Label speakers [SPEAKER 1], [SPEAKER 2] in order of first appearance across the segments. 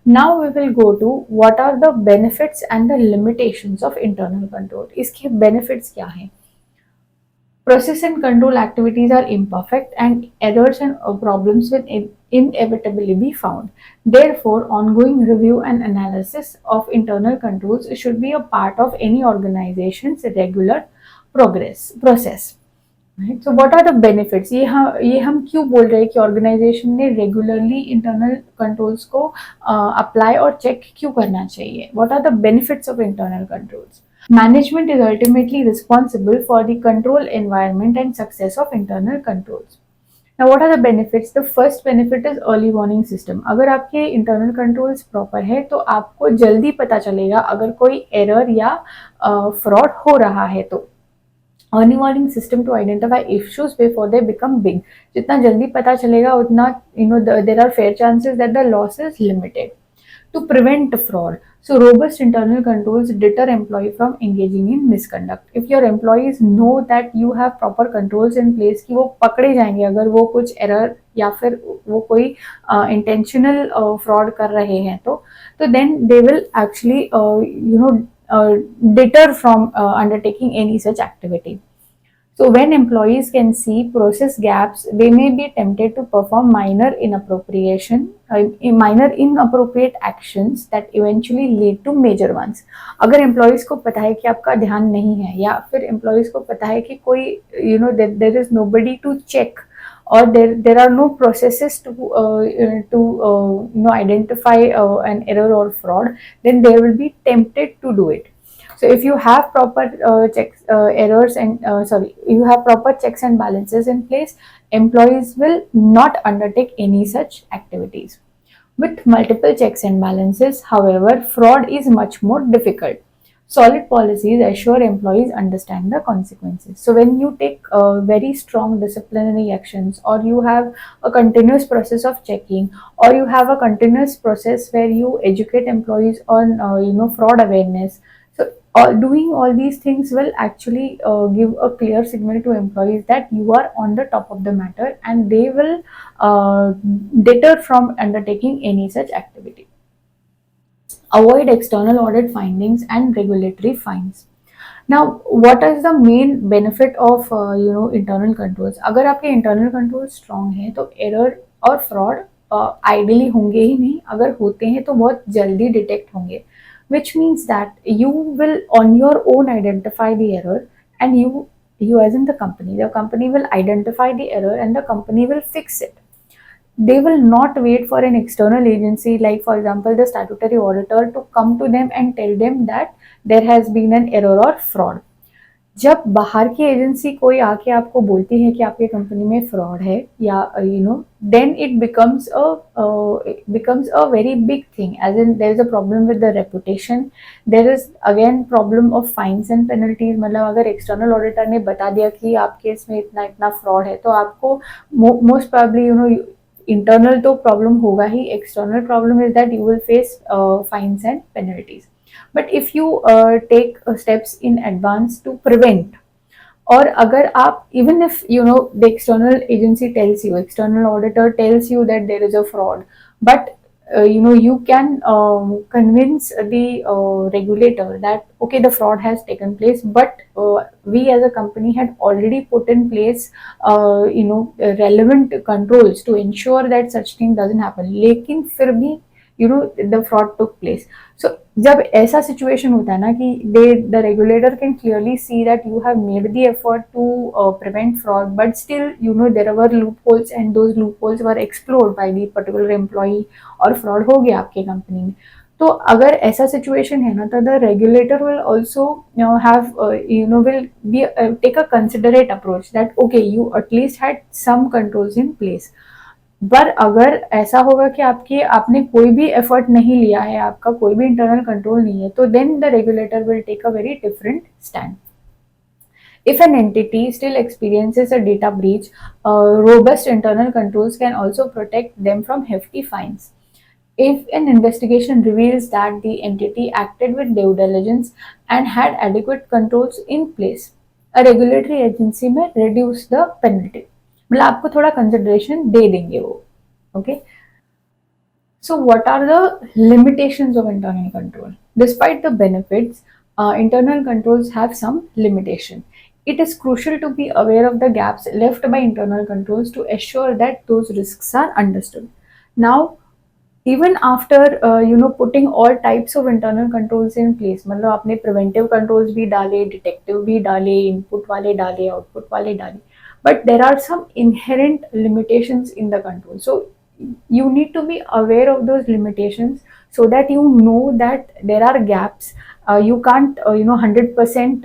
[SPEAKER 1] Now we will go to what are the benefits and the limitations of internal control. इसके benefits क्या हैं? Process and control activities are imperfect and errors and problems will inevitably be found. Therefore, ongoing review and analysis of internal controls should be a part of any organization's regular progress process. Right? So what are the benefits? ये हम क्यों बोल रहे हैं कि organisation ने regularly internal controls को apply और चेक क्यों करना चाहिए? What are the benefits of internal controls? Management is ultimately responsible for the control environment and success of internal controls. Now, what are the benefits? The first benefit is early warning system. अगर आपके internal controls proper है तो आपको जल्दी पता चलेगा अगर कोई error या fraud हो रहा है तो early warning system to identify issues before they become big. जितना जल्दी पता चलेगा उतना there are fair chances that the loss is limited. To prevent fraud, so robust internal controls deter employee from engaging in misconduct. If your employees know that you have proper controls in place कि वो पकड़े जाएंगे अगर वो कुछ error या फिर वो कोई intentional fraud कर रहे हैं तो then they will actually deter from undertaking any such activity. So when employees can see process gaps, they may be tempted to perform minor inappropriate actions that eventually lead to major ones. अगर employees को पता है कि आपका ध्यान नहीं है या फिर employees को पता है कि कोई there is nobody to check or there are no processes to identify an error or fraud, then they will be tempted to do it. So if you have proper you have proper checks and balances in place, employees will not undertake any such activities. With multiple checks and balances, however, fraud is much more difficult. Solid policies assure employees understand the consequences. So when you take very strong disciplinary actions, or you have a continuous process of checking, or you have a continuous process where you educate employees on fraud awareness, doing all these things will actually give a clear signal to employees that you are on the top of the matter, and they will deter from undertaking any such activity. Avoid external audit findings and regulatory fines. Now, what is the main benefit of internal controls? अगर आपके internal controls strong है तो error और fraud ideally होंगे ही नहीं, अगर होते हैं तो बहुत जल्दी detect होंगे, which means that you will on your own identify the error, and you as in the company will identify the error and the company will fix it. They will not wait for an external agency, like for example the statutory auditor, to come to them and tell them that there has been an error or fraud. जब बाहर की agency कोई आके आपको बोलती है कि आपके कंपनी में फ्रॉड है या then it becomes a very big thing, as in there is a problem with the reputation. There is again problem of fines and penalties. मतलब अगर एक्सटर्नल ऑडिटर ने बता दिया कि आपके इसमें इतना इतना फ्रॉड है तो आपको मोस्ट प्रोबेबली इंटरनल तो प्रॉब्लम होगा ही, external problem is that you will face fines and penalties. But if you take steps in advance to prevent, और अगर आप even if the external agency tells you, external auditor tells you that there is a fraud, but you can convince the regulator that okay, the fraud has taken place, but we as a company had already put in place relevant controls to ensure that such thing doesn't happen, लेकिन फिर भी the fraud took place. So जब ऐसा situation होता है ना कि the regulator can clearly see that you have made the effort to prevent fraud, but still there were loopholes and those loopholes were explored by the particular employee और fraud हो गया आपके कंपनी में, तो अगर ऐसा situation है ना तो the regulator will also have will be take a considerate approach that okay, you at least had some controls in place. पर अगर ऐसा होगा कि आपने कोई भी एफर्ट नहीं लिया है, आपका कोई भी इंटरनल कंट्रोल नहीं है, तो then the regulator will take a very different stand. If an entity still experiences a data breach, robust internal controls can also protect them from hefty fines. If an investigation reveals that the entity acted with due diligence and had adequate controls in place, a regulatory agency may reduce the penalty. मतलब आपको थोड़ा consideration दे देंगे वो. Okay, So what are the limitations of internal control? Despite the benefits, internal controls have some limitation. It is crucial to be aware of the gaps left by internal controls to assure that those risks are understood. Now, even after putting all types of internal controls in place, मतलब आपने preventive controls भी डाले, detective भी डाले, input वाले डाले, output वाले डाले, but there are some inherent limitations in the control. So you need to be aware of those limitations so that you know that there are gaps. You can't 100%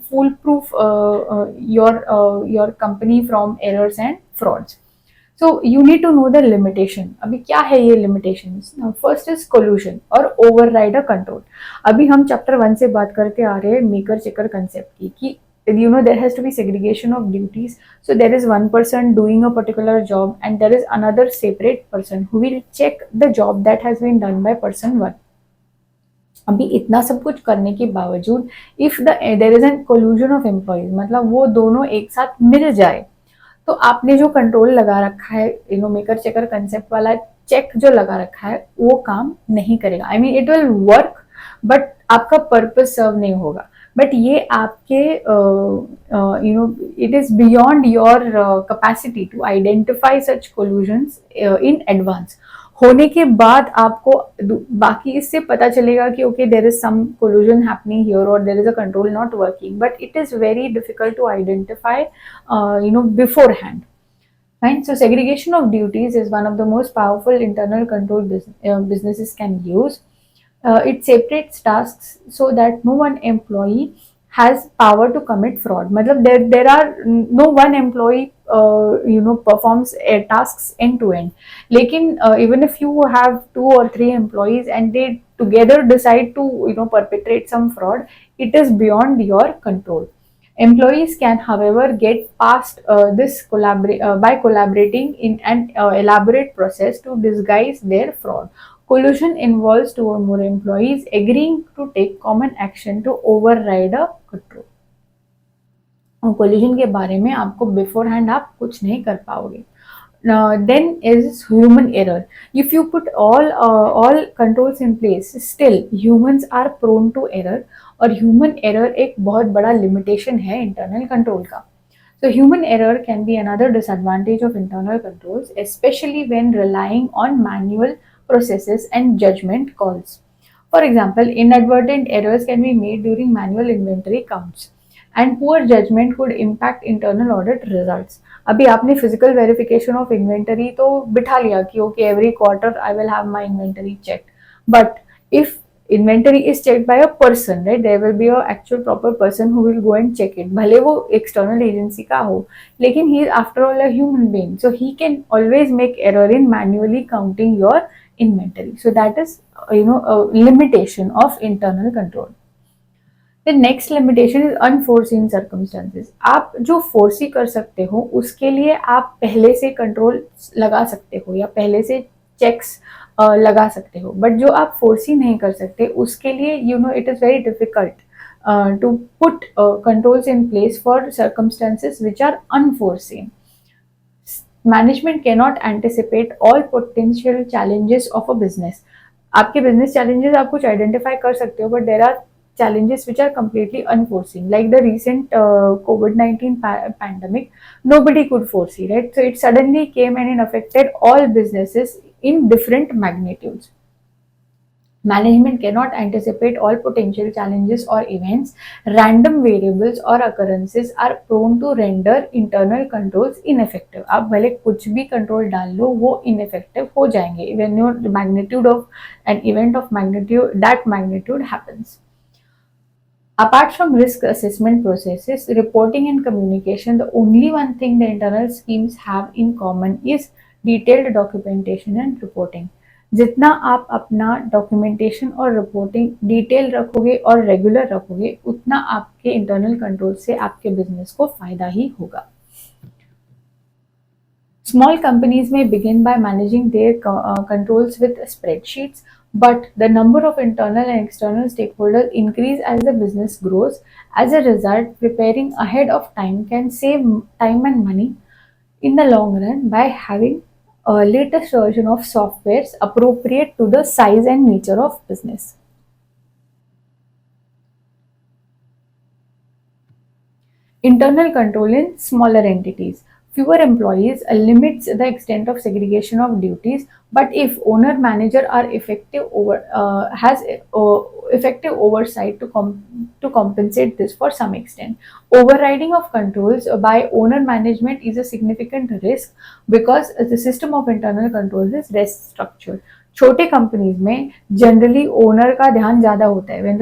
[SPEAKER 1] foolproof your company from errors and frauds. So you need to know the limitation. अभी क्या है ये limitations? Now first is collusion और overrider control. अभी हम chapter 1 से बात करते आ रहे हैं maker checker concept की कि there has to be segregation of duties. So there is one person doing a particular job and there is another separate person who will check the job that has been done by person 1. अभी इतना सब कुछ करने के बावजूद if there is a collusion of employees, मतलब वो दोनों एक साथ मिल जाए, तो आपने जो कंट्रोल लगा रखा है मेकर चेकर कंसेप्ट वाला चेक जो लगा रखा है वो काम नहीं करेगा. I mean it will work but आपका पर्पस सर्व नहीं होगा. बट ये आपके it is beyond your capacity to identify such collusions in advance. होने के बाद आपको बाकी इससे पता चलेगा कि okay there is some collusion happening here और there is a control not working, but it is very difficult to identify beforehand. Right? So segregation of duties is one of the most powerful internal control businesses can use. It separates tasks so that no one employee has power to commit fraud. मतलब there are no one employee performs tasks end to end. लेकिन even if you have 2 or 3 employees and they together decide to perpetrate some fraud, it is beyond your control. Employees can, however, get past this by collaborating in an elaborate process to disguise their fraud. Collusion involves 2 or more employees agreeing to take common action to override a control. और collusion के बारे में आपको beforehand आप कुछ नहीं कर पाओगे. Then is human error. If you put all controls in place, still humans are prone to error. और human error एक बहुत बड़ा limitation है internal control का. So human error can be another disadvantage of internal controls, especially when relying on manual processes and judgment calls. For example, inadvertent errors can be made during manual inventory counts, and poor judgment could impact internal audit results. अभी आपने physical verification of inventory तो बिठा लिया कि okay every quarter I will have my inventory checked, but if inventory is checked by a person, right, there will be a actual proper person who will go and check it. भले वो external agency का हो, लेकिन he is after all a human being, so he can always make error in manually counting your inventory. So that is a limitation of internal control. The next limitation is unforeseen circumstances. आप जो फोर्सी कर सकते हो उसके लिए आप पहले से कंट्रोल लगा सकते हो या पहले से चेक्स लगा सकते हो, बट जो आप फोर्सी नहीं कर सकते उसके लिए it is very difficult to put controls in place for circumstances which are unforeseen. Management can not anticipate all potential challenges of a business. आपके बिजनेस चैलेंजेस आप कुछ आइडेंटिफाई कर सकते हो, but there are challenges which are completely unforeseen, like the recent COVID-19 pandemic. Nobody could foresee, right? So it suddenly came and it affected all businesses in different magnitudes. Management cannot anticipate all potential challenges or events. Random variables or occurrences are prone to render internal controls ineffective. आप भले कुछ भी control डाल लो वो ineffective हो जाएंगे when your magnitude of an event of that magnitude happens. Apart from risk assessment processes, reporting and communication, the only one thing the internal schemes have in common is detailed documentation and reporting. जितना आप अपना documentation और reporting detail रखोगे और regular रखोगे उतना आपके internal control से आपके बिजनेस को फायदा ही होगा. Small companies may begin by managing their controls with spreadsheets, but the number of internal and external stakeholders increase as the business grows. As a result, preparing ahead of time can save time and money in the long run by having a latest version of softwares appropriate to the size and nature of business. Internal control in smaller entities. Fewer employees limits the extent of segregation of duties, but if owner manager are effective over has effective oversight to compensate this for some extent. Overriding of controls by owner management is a significant risk because the system of internal controls is less structured. छोटे companies में generally owner का ध्यान ज़्यादा होता है. When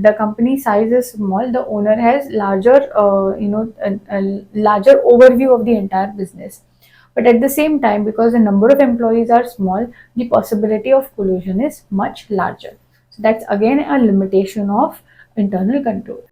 [SPEAKER 1] the company size is small, the owner has larger larger overview of the entire business. But at the same time, because the number of employees are small, the possibility of collusion is much larger. So that's again a limitation of internal control.